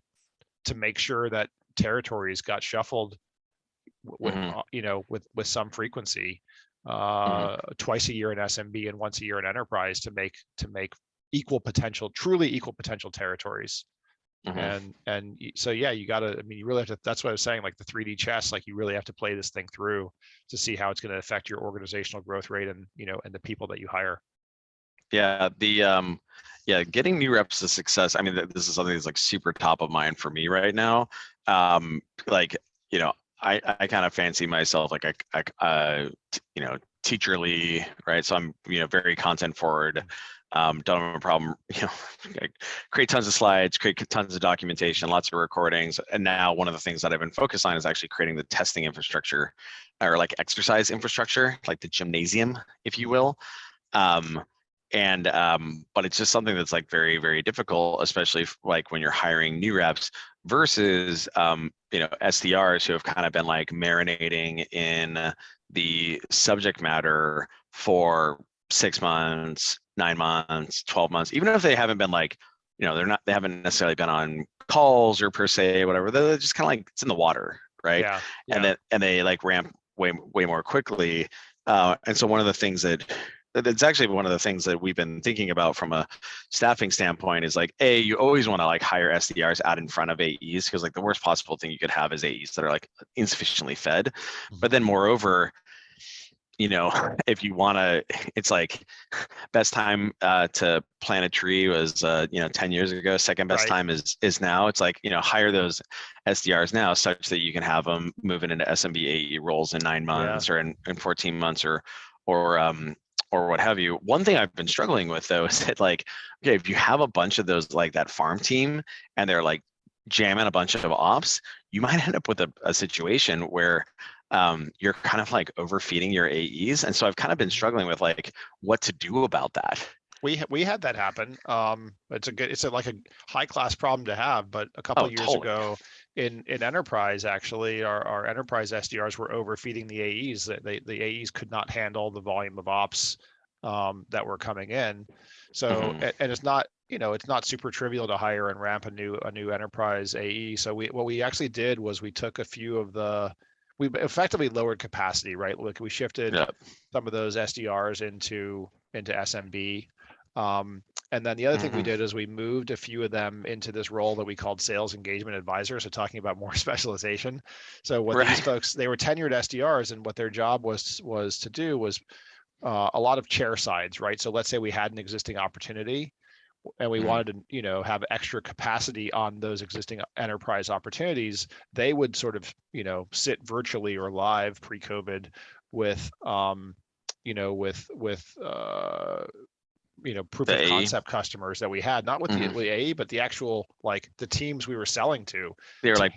S2: to make sure that territories got shuffled with some frequency, twice a year in SMB and once a year in enterprise, to make truly equal potential territories. And so, yeah, you gotta, you really have to, that's what I was saying, like the 3D chess, like you really have to play this thing through to see how it's going to affect your organizational growth rate and, and the people that you hire.
S1: Yeah, getting new reps to success. I mean, this is something that's like super top of mind for me right now. I kind of fancy myself like teacherly, right? So I'm, very content forward. Don't have a problem, create tons of slides, create tons of documentation, lots of recordings. And now one of the things that I've been focused on is actually creating the testing infrastructure, or like exercise infrastructure, like the gymnasium, if you will. But it's just something that's like very, very difficult, especially like when you're hiring new reps versus, SDRs who have kind of been like marinating in the subject matter for 6 months, 9 months, 12 months, even if they haven't been like, they haven't necessarily been on calls or per se, whatever. They're just kind of like, it's in the water, right?
S2: Yeah.
S1: And they like ramp way more quickly. And so one of the things that's actually one of the things that we've been thinking about from a staffing standpoint is like, you always want to like hire SDRs out in front of AEs, because like the worst possible thing you could have is AEs that are like insufficiently fed. But then moreover, if you want to, it's like best time to plant a tree was 10 years ago. Second best time is now. It's like, hire those SDRs now such that you can have them moving into SMB AE roles in 9 months or in 14 months or what have you. One thing I've been struggling with though is that like, okay, if you have a bunch of those, like that farm team, and they're like jamming a bunch of ops, you might end up with a situation where you're kind of like overfeeding your AEs. And so I've kind of been struggling with like what to do about that.
S2: We had that happen. It's like a high class problem to have, but a couple of years ago in enterprise, actually, our enterprise SDRs were overfeeding the AEs. The AEs could not handle the volume of ops that were coming in. So, and it's not, it's not super trivial to hire and ramp a new enterprise AE. So what we actually did was we took a few of we effectively lowered capacity, right? Like we shifted some of those SDRs into SMB. And then the other thing we did is we moved a few of them into this role that we called sales engagement advisor. So talking about more specialization. So what these folks, they were tenured SDRs, and what their job was to do was a lot of chair sides, right? So let's say we had an existing opportunity and we wanted to, have extra capacity on those existing enterprise opportunities. They would sort of, sit virtually or live pre-COVID with, proof of concept customers that we had, not with the AE, but the actual, like the teams we were selling to.
S1: They were like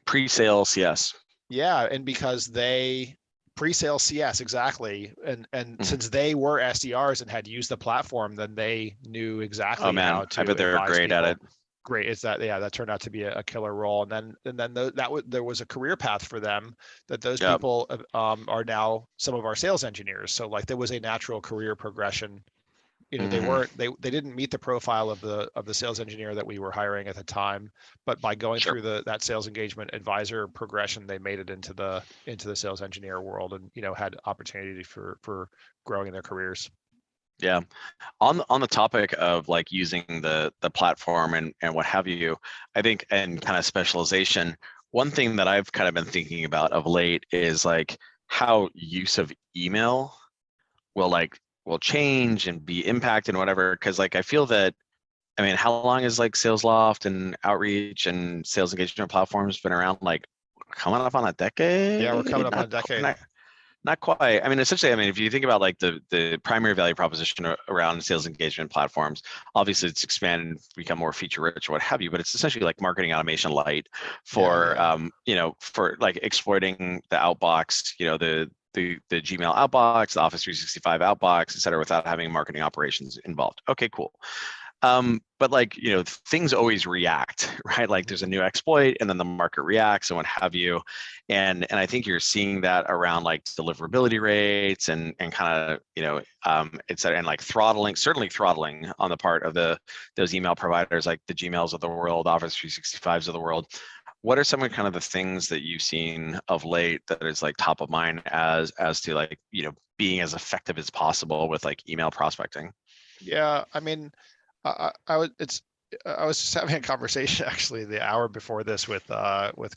S1: pre-sales. Yes.
S2: Yeah, and because they pre-sale CS exactly, and
S1: Mhm.
S2: since they were SDRs and had used the platform, then they knew
S1: Oh
S2: exactly how
S1: man, I
S2: to
S1: bet they're
S2: advise
S1: great at
S2: people.
S1: it.
S2: Great, it's that yeah, that turned out to be a killer role, and then there was a career path for them that those
S1: Yep.
S2: people are now some of our sales engineers. So like there was a natural career progression. They
S1: Hmm.
S2: weren't they didn't meet the profile of the sales engineer that we were hiring at the time, but by going
S1: Sure.
S2: through that sales engagement advisor progression, they made it into the sales engineer world, and had opportunity for growing in their careers.
S1: Yeah. On the topic of like using the platform and what have you, I think, and kind of specialization, one thing that I've kind of been thinking about of late is like how use of email will change and be impacted and whatever. Because like I feel that, I mean, how long has like Salesloft and Outreach and sales engagement platforms been around? Like coming up on a
S2: Yeah, we're coming
S1: decade?
S2: up on a decade.
S1: Not quite. I mean, essentially, I mean, if you think about like the primary value proposition around sales engagement platforms, obviously it's expanded, become more feature rich or what have you, but it's essentially like marketing automation light
S2: Yeah,
S1: for
S2: yeah.
S1: for like exploiting the outbox, the Gmail outbox, the Office 365 outbox, et cetera, without having marketing operations involved. Okay, cool. But like, things always react, right? Like there's a new exploit and then the market reacts and what have you. And I think you're seeing that around like deliverability rates and kind of, it's and like throttling, certainly throttling on the part of those email providers like the Gmails of the world, Office 365s of the world. What are some of kind of the things that you've seen of late that is like top of mind as to like, being as effective as possible with like email prospecting?
S2: Yeah, I mean, I was just having a conversation actually the hour before this with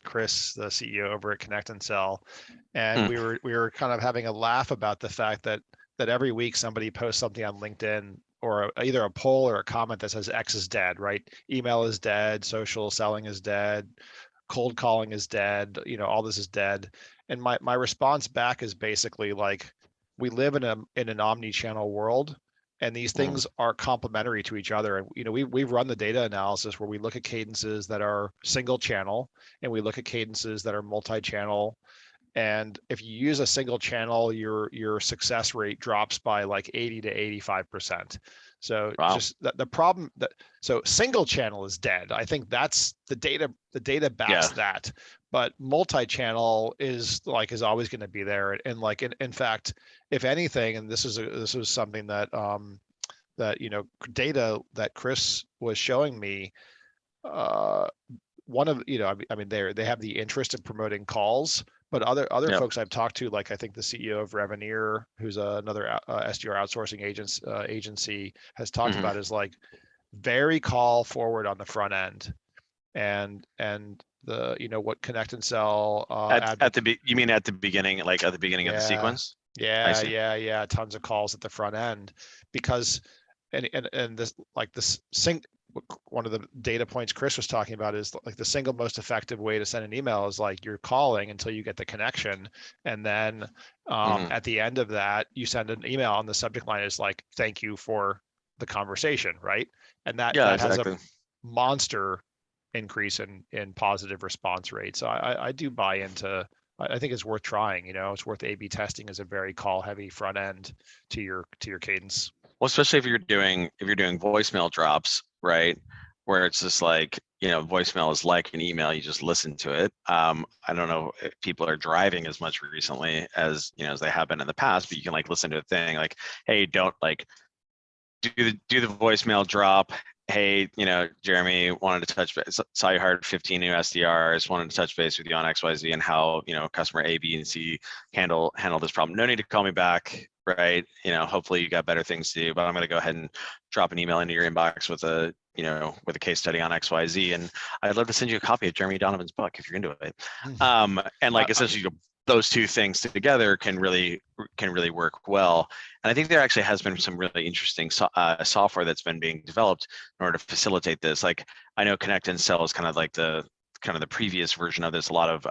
S2: Chris, the CEO over at Connect and Sell, and
S1: Mm,
S2: we were kind of having a laugh about the fact that every week somebody posts something on LinkedIn or either a poll or a comment that says X is dead, right? Email is dead, social selling is dead, cold calling is dead, all this is dead. And my response back is basically like, we live in an omni-channel world, and these
S1: mm,
S2: things are complementary to each other. And we've run the data analysis where we look at cadences that are single channel and we look at cadences that are multi-channel. And if you use a single channel, your success rate drops by like 80 to 85%. So
S1: wow.
S2: just the problem that so single channel is dead. I think that's the data. The data backs
S1: Yeah.
S2: that, but multi-channel is always going to be there. And like in fact, if anything, and this was something that data that Chris was showing me. Uh, one of I mean they have the interest in promoting calls, but other
S1: Yep.
S2: folks I've talked to, like I think the CEO of Reveneer, who's another SDR outsourcing agency, has talked
S1: Hmm.
S2: about, is like very call forward on the front end, and the what Connect and Sell
S1: You mean at the beginning, like at the beginning of the
S2: yeah,
S1: sequence? I
S2: yeah,
S1: see.
S2: yeah, yeah, tons of calls at the front end, because and this like this sync one of the data points Chris was talking about is like the single most effective way to send an email is like you're calling until you get the connection, and then
S1: Hmm.
S2: at the end of that you send an email and the subject line is like thank you for the conversation, right? And
S1: Yeah,
S2: that has a
S1: exactly.
S2: monster increase in positive response rate. So I do buy into. I think it's worth trying. It's worth A/B testing as a very call heavy front end to your cadence.
S1: Well, especially if you're doing voicemail drops, right? Where it's just like, voicemail is like an email, you just listen to it. I don't know if people are driving as much recently as, as they have been in the past, but you can like listen to a thing like, hey, don't like do the voicemail drop. Hey, Jeremy wanted to touch base. Saw you hired 15 new SDRs. Wanted to touch base with you on XYZ and how customer A, B, and C handle this problem. No need to call me back, right? Hopefully you got better things to do. But I'm going to go ahead and drop an email into your inbox with a case study on XYZ, and I'd love to send you a copy of Jeremy Donovan's book if you're into it. And
S2: I,
S1: like essentially those two things together can really work well. And I think there actually has been some really interesting software that's been being developed in order to facilitate this. Like I know Connect and Sell is kind of like the previous version of this. A lot of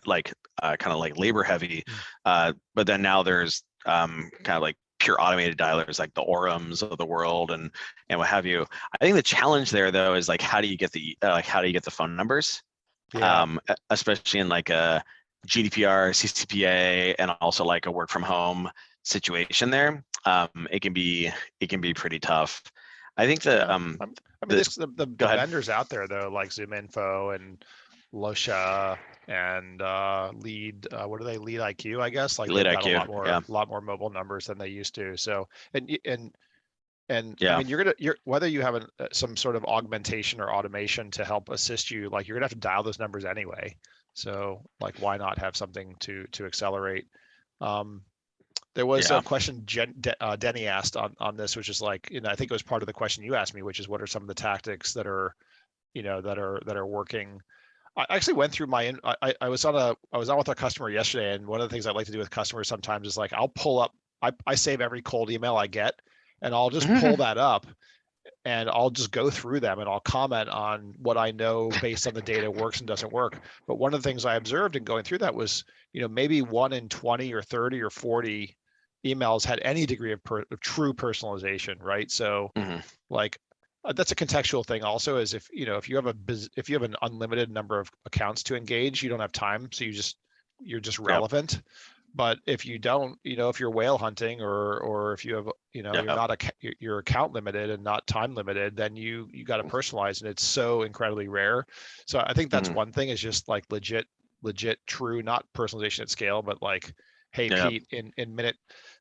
S1: like kind of like labor heavy, but then now there's kind of like pure automated dialers like the Orums of the world and what have you. I think the challenge there though is like how do you get the phone numbers?
S2: Yeah.
S1: Especially in like a GDPR, CCPA, and also like a work from home situation there. It can be pretty tough. I think
S2: Yeah. I mean,
S1: the go
S2: the
S1: ahead.
S2: vendors out there though, like ZoomInfo and Losha and Lead, what are they? Lead IQ, I guess. Like
S1: Lead
S2: they've got
S1: IQ, yeah,
S2: a lot more mobile numbers than they used to. So and I
S1: yeah,
S2: mean, you're whether you have some sort of augmentation or automation to help assist you, like you're gonna have to dial those numbers anyway. So like, why not have something to accelerate? Um, there was a
S1: yeah.
S2: question Denny asked on this, which is like, I think it was part of the question you asked me, which is what are some of the tactics that are, that are working. I actually went through I was on with a customer yesterday, and one of the things I like to do with customers sometimes is like I'll pull up, I save every cold email I get, and I'll just pull that up and I'll just go through them and I'll comment on what I know based on the data works and doesn't work. But one of the things I observed in going through that was, maybe 1 in 20 or 30 or 40 emails had any degree of true personalization, right? So
S1: Mhm.
S2: like that's a contextual thing also, is if you have if you have an unlimited number of accounts to engage, you don't have time. So you're just
S1: Yep,
S2: relevant. But if you don't, if you're whale hunting, or if you have, you're
S1: yep.
S2: not you're account limited and not time limited, then you got to personalize, and it's so incredibly rare. So I think that's
S1: Mhm.
S2: one thing, is just like legit true, not personalization at scale, but like, hey
S1: Yep.
S2: Pete, in minute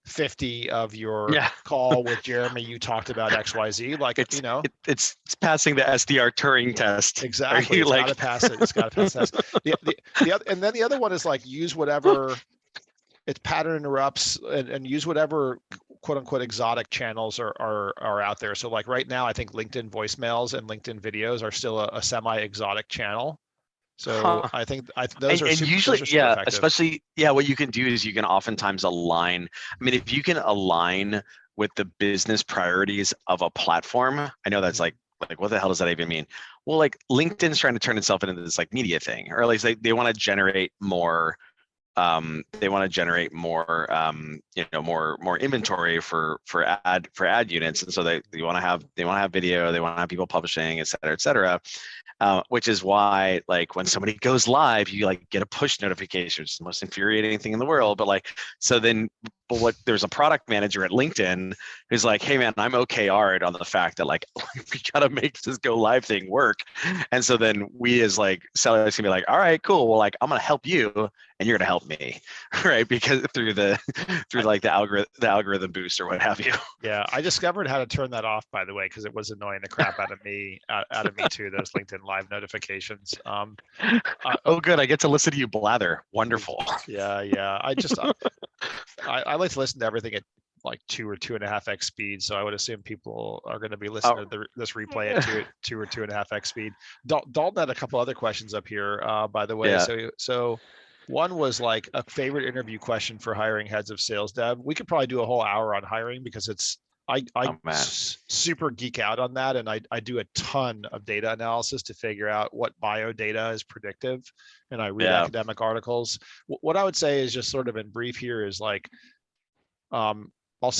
S2: 50 of your
S1: Yeah,
S2: call with Jeremy, you talked about XYZ, like,
S1: it's passing the SDR Turing test. Are
S2: exactly.
S1: you
S2: It's got
S1: like?
S2: to pass it. It's got to pass the test. The other, and then the other one is like, use whatever it's pattern interrupts, and use whatever quote unquote exotic channels are out there. So like right now, I think LinkedIn voicemails and LinkedIn videos are still a semi exotic channel. So
S1: Huh.
S2: I think
S1: And usually,
S2: those are super
S1: yeah,
S2: effective.
S1: especially, yeah, what you can do is you can oftentimes align. I mean, if you can align with the business priorities of a platform, I know that's
S2: Mhm.
S1: like what the hell does that even mean? Well, like LinkedIn's trying to turn itself into this like media thing, or at least they want to generate more. They want to generate more, more inventory for ad units, and so they want to have video, they want to have people publishing, et cetera, et cetera. Which is why, like, when somebody goes live, you like get a push notification, which is the most infuriating thing in the world. But like, so then, but what there's a product manager at LinkedIn who's like, hey man, I'm OKR'd on the fact that like we gotta make this go live thing work. And so then we as like sellers can be like, all right, cool. Well, like I'm gonna help you and you're gonna help me, right? Because through
S2: I,
S1: like the algorithm boost or what have you.
S2: yeah, I discovered how to turn that off, by the way, because it was annoying the crap out of me too. Those LinkedIn live notifications. Uh,
S1: Oh, good. I get to listen to you blather. Wonderful.
S2: yeah, yeah. I like to listen to everything at like 2 or 2.5x speed. So I would assume people are going to be
S1: Oh,
S2: listening to this replay at 2 or 2.5x speed. Dalton had a couple other questions up here, by the way.
S1: yeah.
S2: So one was like a favorite interview question for hiring heads of sales dev. We could probably do a whole hour on hiring, because I
S1: Oh man.
S2: super geek out on that, and I do a ton of data analysis to figure out what bio data is predictive, and I read
S1: Yeah.
S2: academic articles. What I would say is, just sort of in brief here, is like, um, let's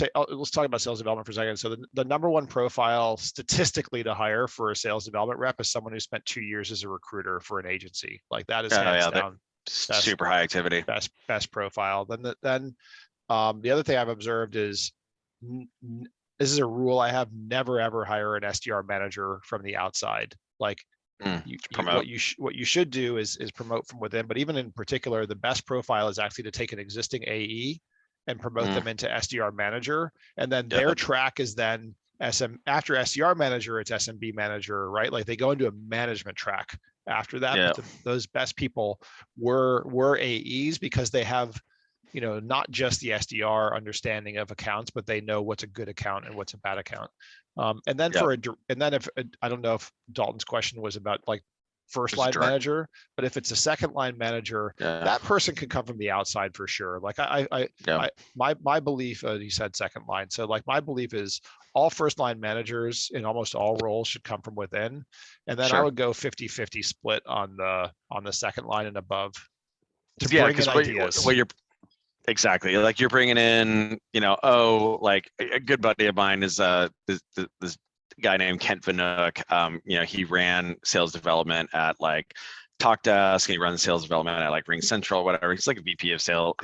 S2: talk about sales development for a second. So the number one profile statistically to hire for a sales development rep is someone who spent 2 years as a recruiter for an agency. Like that is
S1: Oh
S2: hands
S1: yeah. That
S2: down best
S1: super high activity.
S2: best profile. The other thing I've observed is, this is a rule I have: never ever hire an SDR manager from the outside. Like
S1: To promote.
S2: what you should do is promote from within. But even in particular, the best profile is actually to take an existing AE and promote
S1: Mm,
S2: them into SDR manager, and then their
S1: yep.
S2: track is then after SDR manager, it's SMB manager, right? Like they go into a management track after that.
S1: Yeah.
S2: But those best people were AEs, because they have, not just the SDR understanding of accounts, but they know what's a good account and what's a bad account. And then
S1: Yep.
S2: if I don't know if Dalton's question was about like first
S1: Just
S2: line
S1: direct.
S2: manager, but if it's a second line manager,
S1: Yeah.
S2: that person can come from the outside for sure. Like
S1: Yeah.
S2: my belief, he said second line. So like my belief is all first line managers in almost all roles should come from within. And then I
S1: Sure.
S2: would go 50-50 split on the second line and above to
S1: Yeah.
S2: bring in
S1: Because
S2: ideas.
S1: what you're exactly like you're bringing in, oh, like a good buddy of mine is this guy named Kent Vanook. He ran sales development at like talk desk, and he runs sales development at like Ring Central, whatever. He's like a VP of sales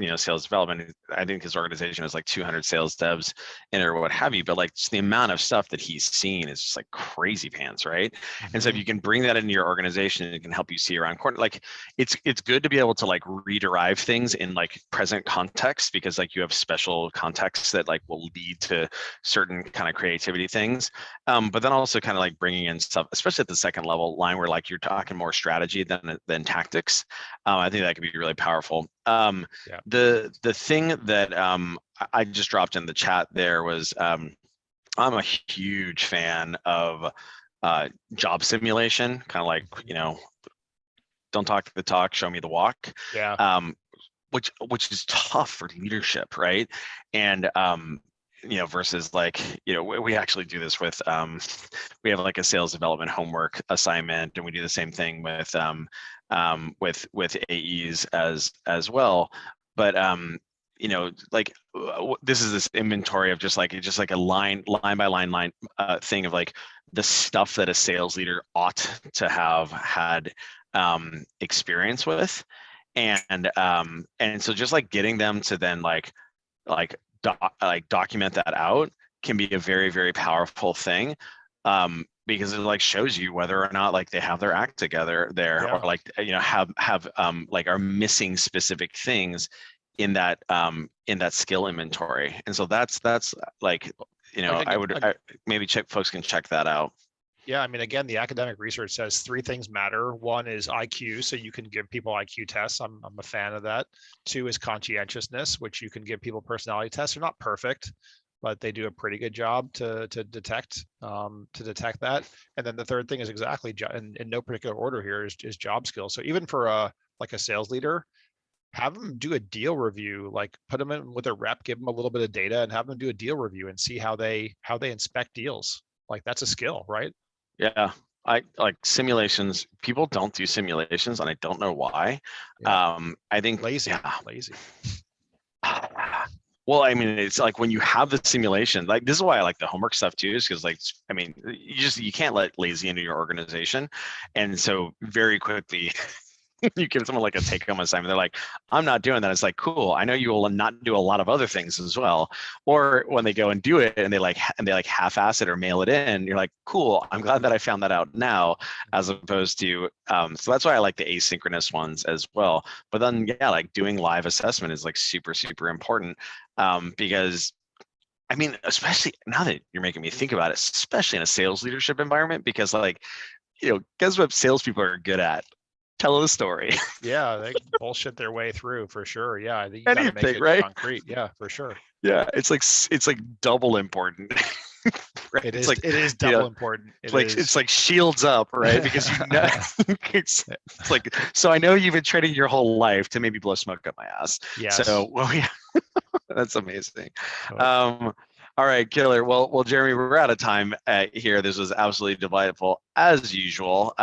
S1: development. I think his organization has like 200 sales devs in it or what have you. But like just the amount of stuff that he's seen is just like crazy pants, right? And so if you can bring that into your organization, it can help you see around corner. Like it's good to be able to like rederive things in like present context, because like you have special contexts that like will lead to certain kind of creativity things. But then also kind of like bringing in stuff, especially at the second level line where like you're talking more strategy than tactics. I think that could be really powerful. The thing that I just dropped in the chat there was I'm a huge fan of job simulation, kind of like, don't talk the talk, show me the walk.
S2: Yeah.
S1: Which is tough for leadership, right? And versus like, we actually do this with we have like a sales development homework assignment, and we do the same thing with AEs as well. But like this is this inventory of just like a line by line thing of like the stuff that a sales leader ought to have had experience with. And so just like getting them to then document that out can be a very, very powerful thing, because it like shows you whether or not like they have their act together there, or like have like are missing specific things in that skill inventory. And so that's like, maybe folks can check that out.
S2: Yeah, I mean, again, the academic research says 3 things matter. 1 is IQ, so you can give people IQ tests. I'm a fan of that. 2 is conscientiousness, which you can give people personality tests. They're not perfect, but they do a pretty good job to detect that. And then the third thing is exactly, in no particular order here, is job skills. So even for a sales leader, have them do a deal review, like put them in with a rep, give them a little bit of data, and have them do a deal review and see how they inspect deals. Like that's a skill, right?
S1: Yeah, I like simulations. People don't do simulations, and I don't know why.
S2: Yeah.
S1: I think
S2: lazy.
S1: Well, I mean, it's like when you have the simulation, like this is why I like the homework stuff too, is because like, I mean, you can't let lazy into your organization. And so very quickly you give someone like a take-home assignment, they're like, I'm not doing that. It's like, cool, I know you will not do a lot of other things as well. Or when they go and do it and they half-ass it or mail it in, you're like, cool, I'm glad that I found that out now, as opposed to so that's why I like the asynchronous ones as well. But then like doing live assessment is like super, super important, because I mean, especially now that you're making me think about it, especially in a sales leadership environment, because like, guess what salespeople are good at? Tell a story.
S2: Yeah, they bullshit their way through for sure. Yeah, I think you gotta make it
S1: right?
S2: concrete. Yeah, for sure.
S1: Yeah, it's like double important. Right?
S2: It is double important.
S1: It's like shields up, right? Because it's like, so I know you've been training your whole life to maybe blow smoke up my ass.
S2: Yes.
S1: So that's amazing. All right, killer. Well, Jeremy, we're out of time here. This was absolutely delightful as usual.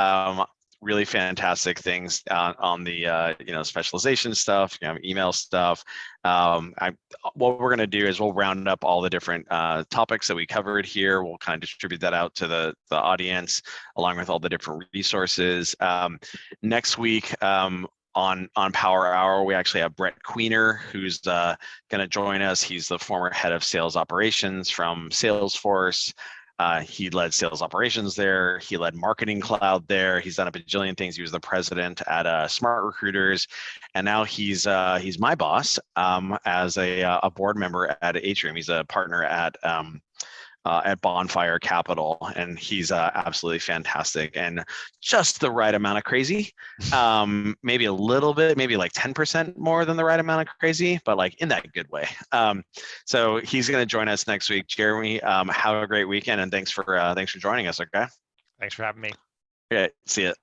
S1: Really fantastic things on the specialization stuff, email stuff. What we're going to do is we'll round up all the different topics that we covered here. We'll kind of distribute that out to the audience along with all the different resources. Next week, on Power Hour, we actually have Brett Queener, who's going to join us. He's the former head of sales operations from Salesforce. He led sales operations there. He led marketing cloud there. He's done a bajillion things. He was the president at Smart Recruiters, and now he's my boss as a board member at Atrium. He's a partner at Bonfire Capital, and he's absolutely fantastic and just the right amount of crazy. Maybe a little bit, maybe like 10% more than the right amount of crazy, but like in that good way. So he's going to join us next week. Jeremy, have a great weekend, and thanks for joining us. Okay.
S2: Thanks for having me.
S1: Yeah. See you.